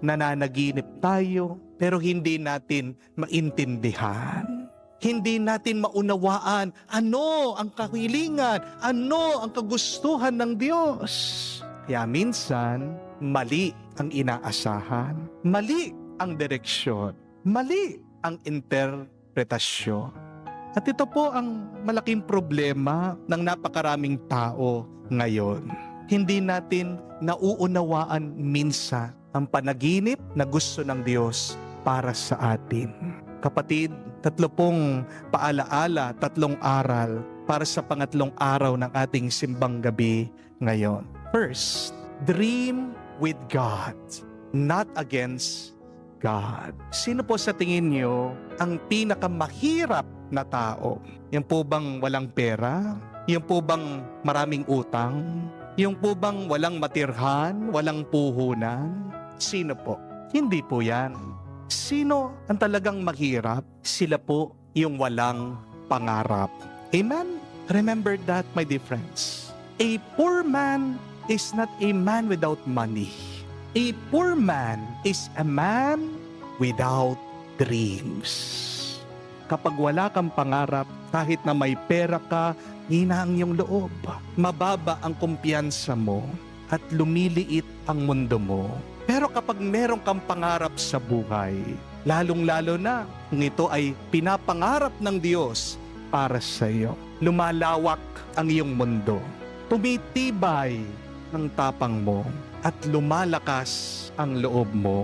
Nananaginip tayo pero hindi natin maintindihan. Hindi natin maunawaan ano ang kahilingan, ano ang kagustuhan ng Diyos. Kaya minsan, mali ang inaasahan, mali ang direksyon, mali ang interpretasyon. At ito po ang malaking problema ng napakaraming tao ngayon. Hindi natin nauunawaan minsan ang panaginip na gusto ng Diyos para sa atin. Kapatid, 3 paalaala, 3 aral para sa pangatlong araw ng ating simbang gabi ngayon. First, dream with God, not against God. Sino po sa tingin niyo ang pinakamahirap na tao? Yung po bang walang pera? Yung po bang maraming utang? Yung po bang walang matirhan? Walang puhunan? Sino po? Hindi po yan. Sino ang talagang mahirap? Sila po yung walang pangarap. Amen? Remember that, my dear friends. A poor man is not a man without money. A poor man is a man without dreams. Kapag wala kang pangarap, kahit na may pera ka, hina ang iyong loob. Mababa ang kumpiyansa mo at lumiliit ang mundo mo. Pero kapag meron kang pangarap sa buhay, lalong-lalo na kung ito ay pinapangarap ng Diyos para sa iyo, lumalawak ang iyong mundo. Tumitibay ang tapang mo at lumalakas ang loob mo.